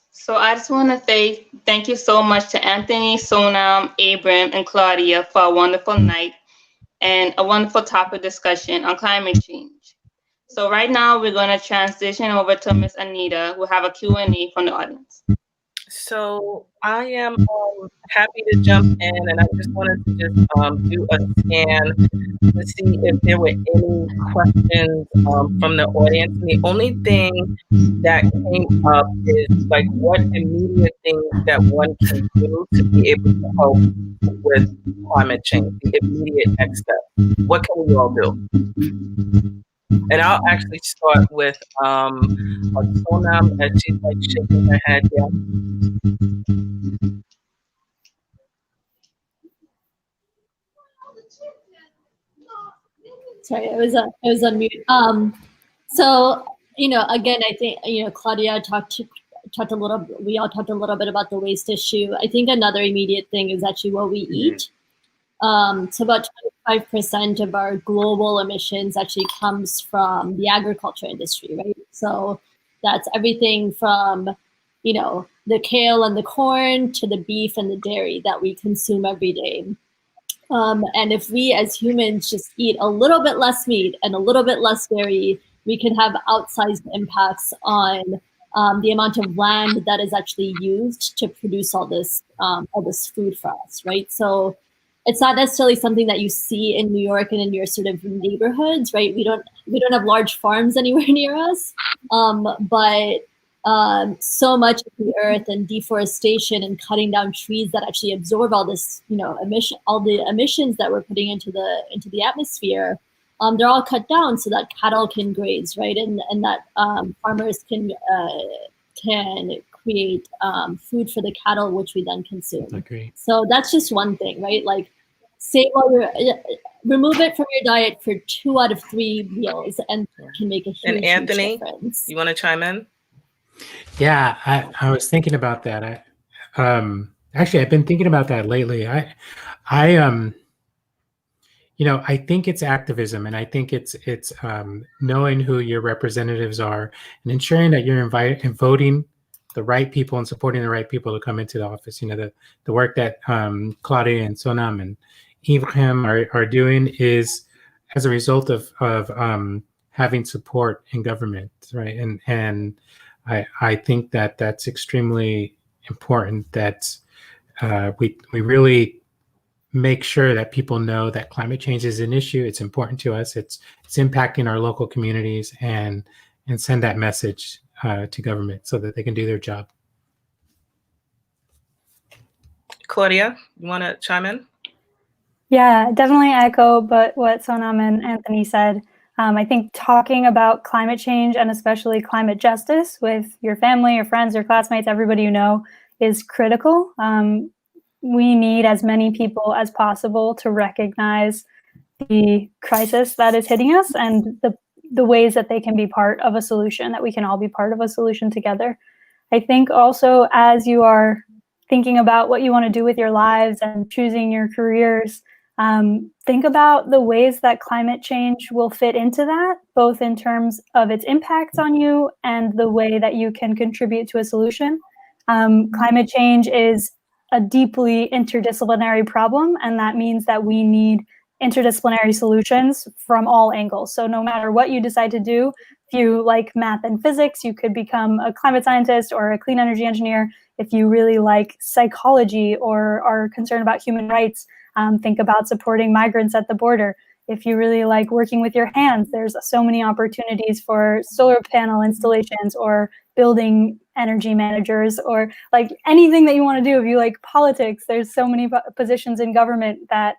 So I just want to say thank you so much to Anthony, Sonam, Ibrahim, and Claudia for a wonderful night and a wonderful topic discussion on climate change. So right now we're going to transition over to Miss Anita, who have a Q&A from the audience. So I am happy to jump in, and I just wanted to just do a scan to see if there were any questions from the audience. And the only thing that came up is like what immediate things that one can do to be able to help with climate change, the immediate next step. What can we all do? And I'll actually start with Sonam, as she's like shaking her head. Yeah. Sorry, I was on mute. So again, I think Claudia talked a little. We all talked a little bit about the waste issue. I think another immediate thing is actually what we eat. So about 25% of our global emissions actually comes from the agriculture industry, right? So that's everything from, the kale and the corn to the beef and the dairy that we consume every day. And if we as humans just eat a little bit less meat and a little bit less dairy, we can have outsized impacts on the amount of land that is actually used to produce all this food for us, right? So it's not necessarily something that you see in New York and in your sort of neighborhoods, right? We don't have large farms anywhere near us, but so much of the earth and deforestation and cutting down trees that actually absorb all this, all the emissions that we're putting into the atmosphere, they're all cut down so that cattle can graze, right? And that farmers can create food for the cattle, which we then consume. Agree. So that's just one thing, right? Like, remove it from your diet for 2 out of 3 meals, and it can make a huge, Anthony, huge difference. You want to chime in? Yeah, I was thinking about that. Actually, I've been thinking about that lately. I think it's activism, and I think it's knowing who your representatives are and ensuring that you're voting the right people and supporting the right people to come into the office. The work that Claudia and Sonam and Ibrahim are doing is as a result of having support in government, right? And I think that that's extremely important, that we really make sure that people know that climate change is an issue. It's important to us. It's impacting our local communities, and send that message to government so that they can do their job. Claudia, you want to chime in? Yeah, definitely echo but what Sonam and Anthony said. I think talking about climate change and especially climate justice with your family, your friends, your classmates, everybody you know is critical. We need as many people as possible to recognize the crisis that is hitting us and the ways that they can be part of a solution, that we can all be part of a solution together. I think also as you are thinking about what you want to do with your lives and choosing your careers, think about the ways that climate change will fit into that, both in terms of its impacts on you and the way that you can contribute to a solution. Climate change is a deeply interdisciplinary problem, and that means that we need interdisciplinary solutions from all angles. So no matter what you decide to do, if you like math and physics, you could become a climate scientist or a clean energy engineer. If you really like psychology or are concerned about human rights, think about supporting migrants at the border. If you really like working with your hands, there's so many opportunities for solar panel installations or building energy managers, or like anything that you want to do. If you like politics, there's so many positions in government that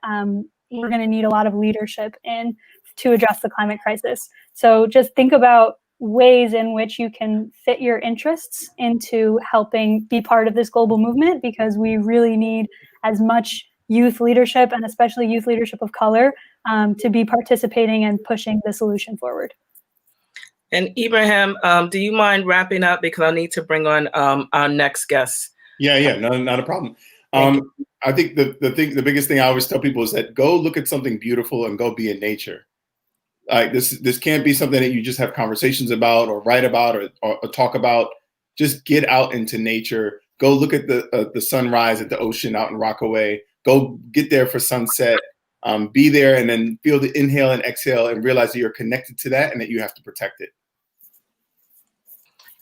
we're going to need a lot of leadership in to address the climate crisis. So just think about ways in which you can fit your interests into helping be part of this global movement, because we really need as much youth leadership, and especially youth leadership of color, to be participating and pushing the solution forward. And Ibrahim, do you mind wrapping up, because I need to bring on our next guest? Yeah, no, not a problem. I think the biggest thing I always tell people is that go look at something beautiful and go be in nature. Like this can't be something that you just have conversations about or write about or talk about. Just get out into nature. Go look at the sunrise at the ocean out in Rockaway. Go get there for sunset. Be there and then feel the inhale and exhale and realize that you're connected to that and that you have to protect it.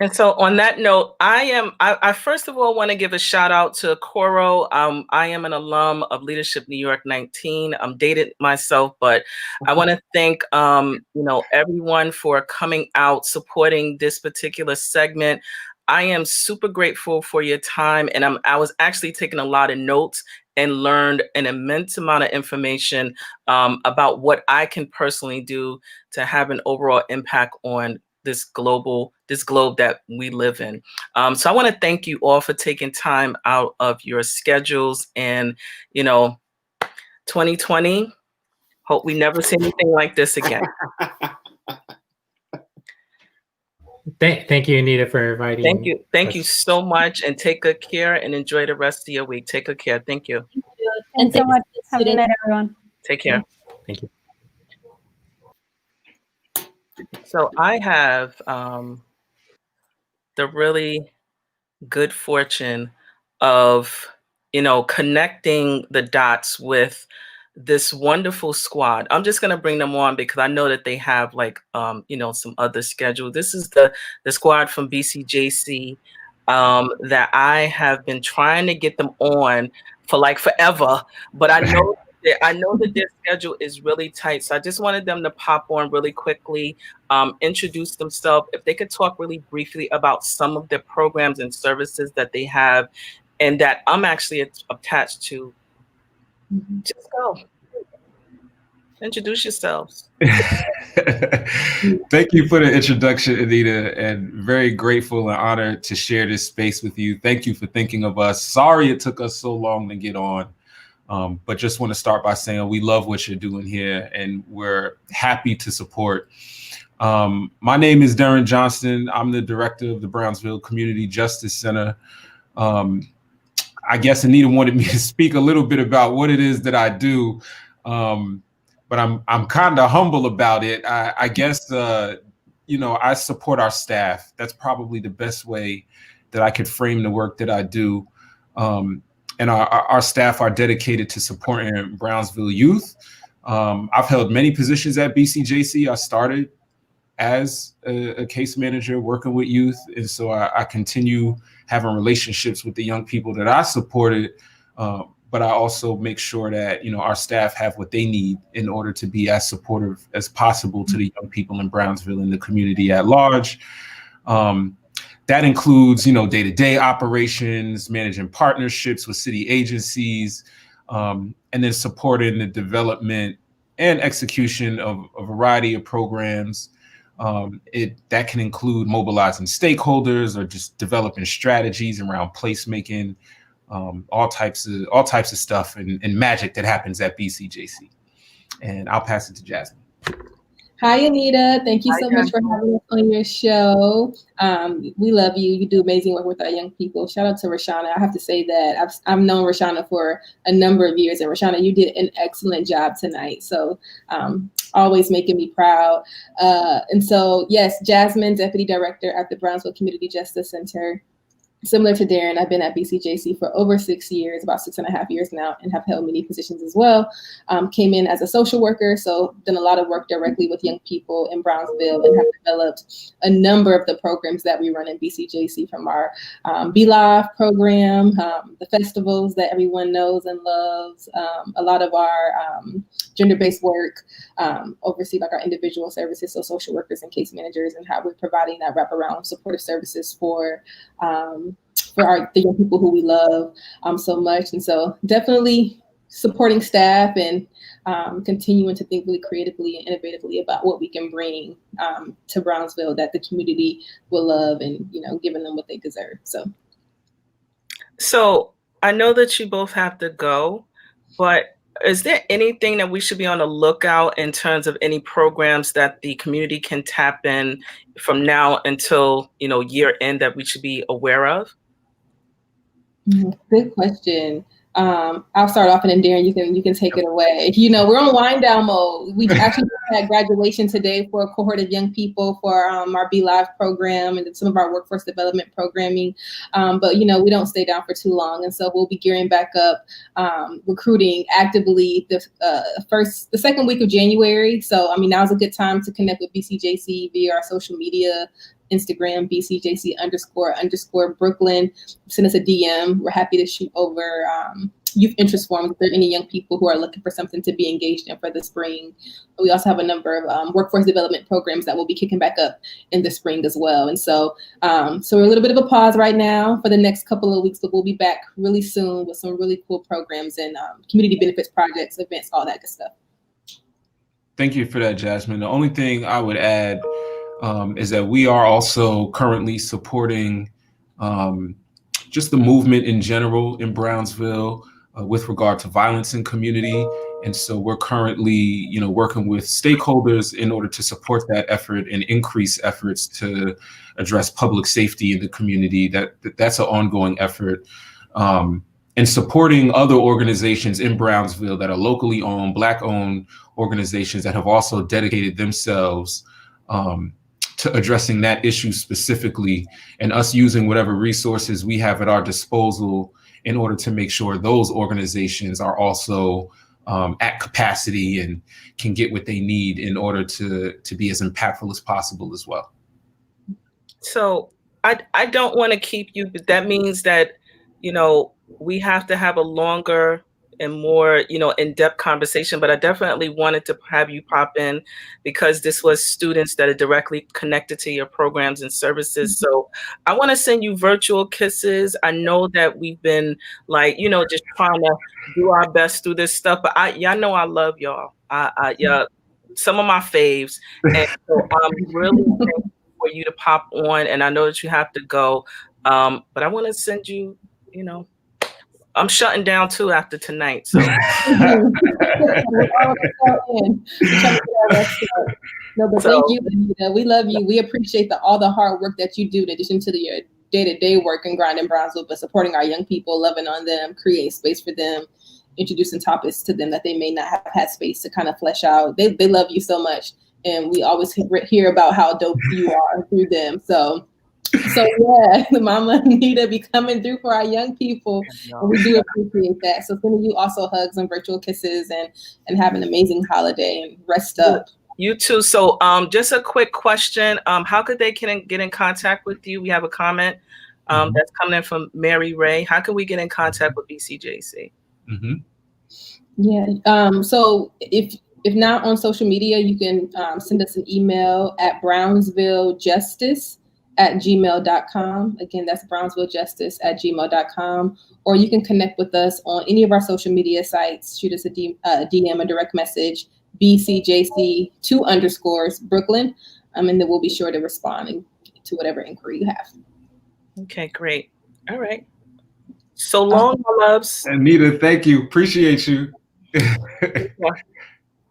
And so on that note, I first of all want to give a shout out to Coro. I am an alum of Leadership New York 19. I'm dated myself, but I want to thank everyone for coming out, supporting this particular segment. I am super grateful for your time, and I was actually taking a lot of notes and learned an immense amount of information about what I can personally do to have an overall impact on this globe that we live in. So I want to thank you all for taking time out of your schedules, and 2020, hope we never see anything like this again. Thank you, Anita, for inviting. Thank you so much, and take good care and enjoy the rest of your week. Take good care. Thank you. Thanks so much. Have a good night, everyone. Take care. Thank you. So I have the really good fortune of, connecting the dots with this wonderful squad. I'm just going to bring them on because I know that they have some other schedule. This is the squad from BCJC that I have been trying to get them on for forever, but I know that their schedule is really tight. So I just wanted them to pop on really quickly, introduce themselves. If they could talk really briefly about some of their programs and services that they have and that I'm actually attached to. Just go. Introduce yourselves. Thank you for the introduction, Anita, and very grateful and honored to share this space with you. Thank you for thinking of us. Sorry it took us so long to get on. But just want to start by saying we love what you're doing here and we're happy to support. My name is Darren Johnston. I'm the director of the Brownsville Community Justice Center. I guess Anita wanted me to speak a little bit about what it is that I do, but I'm kind of humble about it. I guess, I support our staff. That's probably the best way that I could frame the work that I do. And our staff are dedicated to supporting Brownsville youth. I've held many positions at BCJC. I started as a case manager working with youth. And so I continue having relationships with the young people that I supported. But I also make sure that, our staff have what they need in order to be as supportive as possible to the young people in Brownsville and the community at large. That includes, day-to-day operations, managing partnerships with city agencies, and then supporting the development and execution of a variety of programs. That can include mobilizing stakeholders or just developing strategies around placemaking, all types of stuff and magic that happens at BCJC. And I'll pass it to Jasmine. Hi, Anita. Thank you so much for having us on your show. We love you. You do amazing work with our young people. Shout out to Rashana. I have to say that I've known Rashana for a number of years, and Rashana, you did an excellent job tonight. So always making me proud. And so, yes, Jasmine, Deputy Director at the Brownsville Community Justice Center. Similar to Darren, I've been at BCJC for over 6 years, about 6.5 years now, and have held many positions as well. Came in as a social worker, so done a lot of work directly with young people in Brownsville and have developed a number of the programs that we run in BCJC, from our Be Live program, the festivals that everyone knows and loves, a lot of our gender-based work, oversee like our individual services, so social workers and case managers, and how we're providing that wraparound supportive services for the young people who we love so much. And so definitely supporting staff and continuing to think really creatively and innovatively about what we can bring to Brownsville that the community will love, and, you know, giving them what they deserve. So I know that you both have to go, but is there anything that we should be on the lookout in terms of any programs that the community can tap in from now until, you know, year end that we should be aware of? Good question. I'll start off, and then Darren, you can take it away. You know, we're on wind down mode. We actually had graduation today for a cohort of young people for our Be Live program and some of our workforce development programming. But, you know, we don't stay down for too long. And so we'll be gearing back up, recruiting actively the second week of January. So, I mean, now's a good time to connect with BCJC via our social media, Instagram, BCJC__ Brooklyn. Send us a DM. We're happy to shoot over youth interest forms if there are any young people who are looking for something to be engaged in for the spring. We also have a number of workforce development programs that will be kicking back up in the spring as well. And so, so we're a little bit of a pause right now for the next couple of weeks, but we'll be back really soon with some really cool programs and community benefits projects, events, all that good stuff. Thank you for that, Jasmine. The only thing I would add is that we are also currently supporting just the movement in general in Brownsville with regard to violence in community. And so we're currently, you know, working with stakeholders in order to support that effort and increase efforts to address public safety in the community. That's an ongoing effort. And supporting other organizations in Brownsville that are locally owned, Black-owned organizations that have also dedicated themselves to addressing that issue specifically, and us using whatever resources we have at our disposal in order to make sure those organizations are also at capacity and can get what they need in order to be as impactful as possible as well. So I don't want to keep you, but that means that, you know, we have to have a longer and more, you know, in-depth conversation, but I definitely wanted to have you pop in because this was students that are directly connected to your programs and services. So I want to send you virtual kisses. I know that we've been like, you know, just trying to do our best through this stuff, but y'all know I love y'all. Yeah, some of my faves. And so I'm really thankful for you to pop on, and I know that you have to go, but I want to send you, you know, I'm shutting down too after tonight. So No, but thank you, Anita. We love you. We appreciate all the hard work that you do in addition to your day-to-day work and grind in Brownsville, but supporting our young people, loving on them, creating space for them, introducing topics to them that they may not have had space to kind of flesh out. They love you so much, and we always hear about how dope you are through them. So yeah, the Mama Anita be coming through for our young people. And we do appreciate that. So sending you also hugs and virtual kisses, and have an amazing holiday and rest up. You too. So just a quick question. How could they get in contact with you? We have a comment that's coming in from Mary Ray. How can we get in contact with BCJC? Mm-hmm. Yeah. So if not on social media, you can send us an email at brownsvillejustice@bcjc.org. brownsvillejustice@gmail.com. Again, that's brownsvillejustice@gmail.com. Or you can connect with us on any of our social media sites. Shoot us a DM, a direct message, BCJC 2_ Brooklyn. And then we'll be sure to respond to whatever inquiry you have. Okay, great. All right. So long, my loves. Anita, thank you. Appreciate you.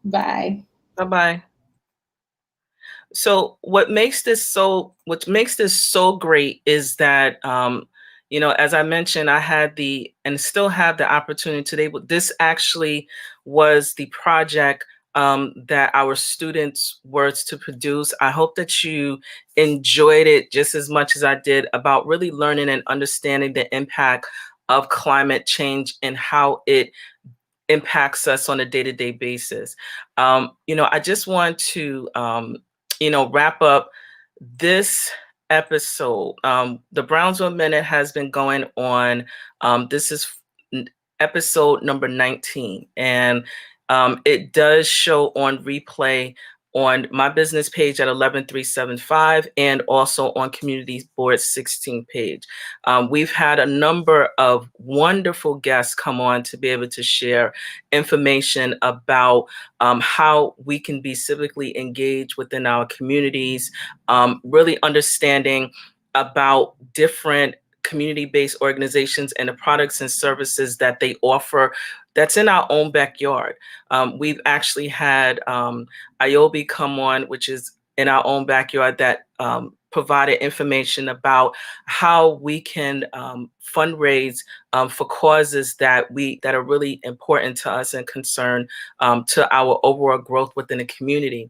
Bye. Bye-bye. So what makes this so great is that, you know, as I mentioned, I had and still have the opportunity today, but this actually was the project that our students were to produce. I hope that you enjoyed it just as much as I did, about really learning and understanding the impact of climate change and how it impacts us on a day-to-day basis. You know, I just want to, you know, wrap up this episode. The Brownsville Minute has been going on. This is episode number 19, and it does show on replay on my business page at 11375 and also on Community Board 16 page. We've had a number of wonderful guests come on to be able to share information about how we can be civically engaged within our communities, really understanding about different community-based organizations and the products and services that they offer that's in our own backyard. We've actually had IOBI come on, which is in our own backyard, that provided information about how we can fundraise for causes that are really important to us and concern to our overall growth within the community.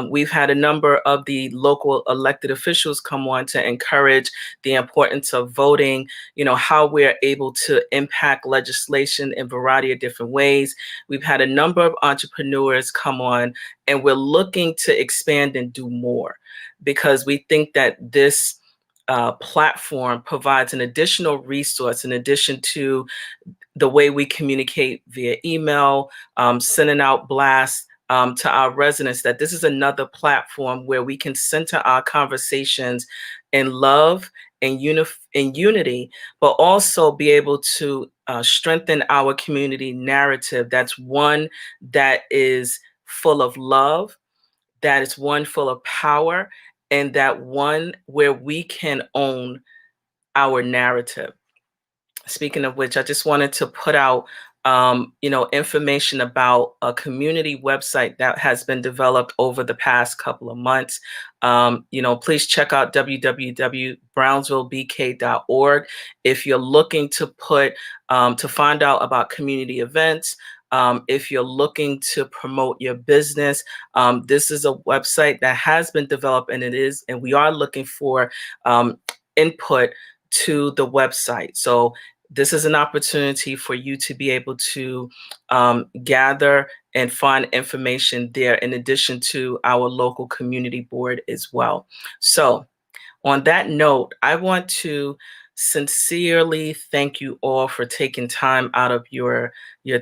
We've had a number of the local elected officials come on to encourage the importance of voting, you know, how we're able to impact legislation in a variety of different ways. We've had a number of entrepreneurs come on, and we're looking to expand and do more, because we think that this platform provides an additional resource in addition to the way we communicate via email, sending out blasts to our residents, that this is another platform where we can center our conversations in love and unity, but also be able to strengthen our community narrative. That's one that is full of love, that is one full of power, and that one where we can own our narrative. Speaking of which, I just wanted to put out you know, information about a community website that has been developed over the past couple of months. You know, please check out www.brownsvillebk.org if you're looking to find out about community events. If you're looking to promote your business, this is a website that has been developed, and we are looking for input to the website. So this is an opportunity for you to be able to gather and find information there, in addition to our local community board as well. So on that note, I want to sincerely thank you all for taking time out of your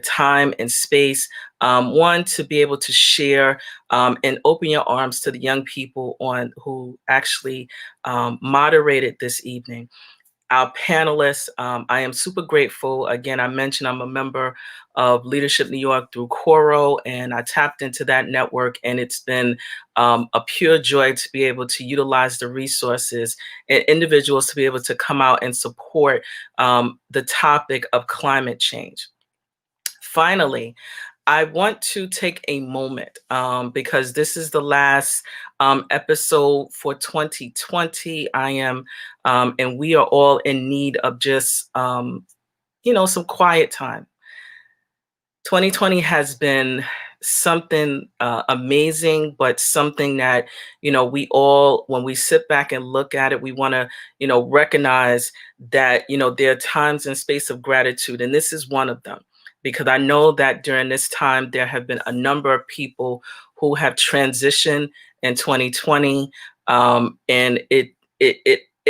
time and space, one, to be able to share and open your arms to the young people who actually moderated this evening. Our panelists, I am super grateful. Again, I mentioned I'm a member of Leadership New York through Guerrero, and I tapped into that network, and it's been a pure joy to be able to utilize the resources and individuals to be able to come out and support the topic of climate change. Finally, I want to take a moment because this is the last episode for 2020. I am, and we are all in need of just, you know, some quiet time. 2020 has been something amazing, but something that, you know, we all, when we sit back and look at it, we want to, you know, recognize that, you know, there are times and space of gratitude, and this is one of them. Because I know that during this time, there have been a number of people who have transitioned in 2020, and it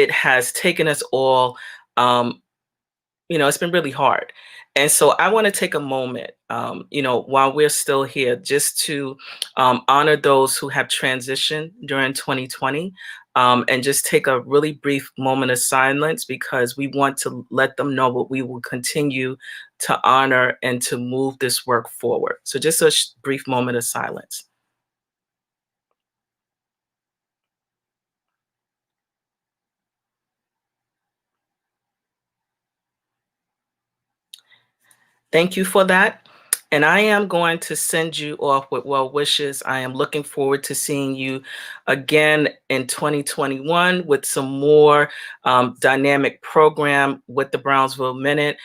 has taken us all, you know, it's been really hard. And so I want to take a moment, while we're still here, just to honor those who have transitioned during 2020, and just take a really brief moment of silence, because we want to let them know what we will continue to honor and to move this work forward. So just a brief moment of silence. Thank you for that. And I am going to send you off with well wishes. I am looking forward to seeing you again in 2021 with some more dynamic program with the Brownsville Minute.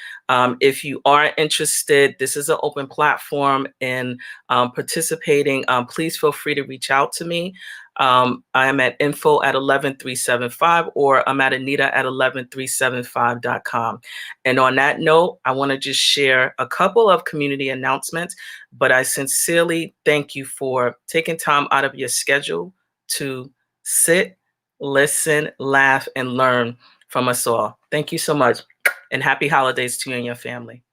If you are interested, this is an open platform in participating. Please feel free to reach out to me. I am at info@11375, or I'm at Anita@11375.com. And on that note, I want to just share a couple of community announcements, but I sincerely thank you for taking time out of your schedule to sit, listen, laugh, and learn from us all. Thank you so much, and happy holidays to you and your family.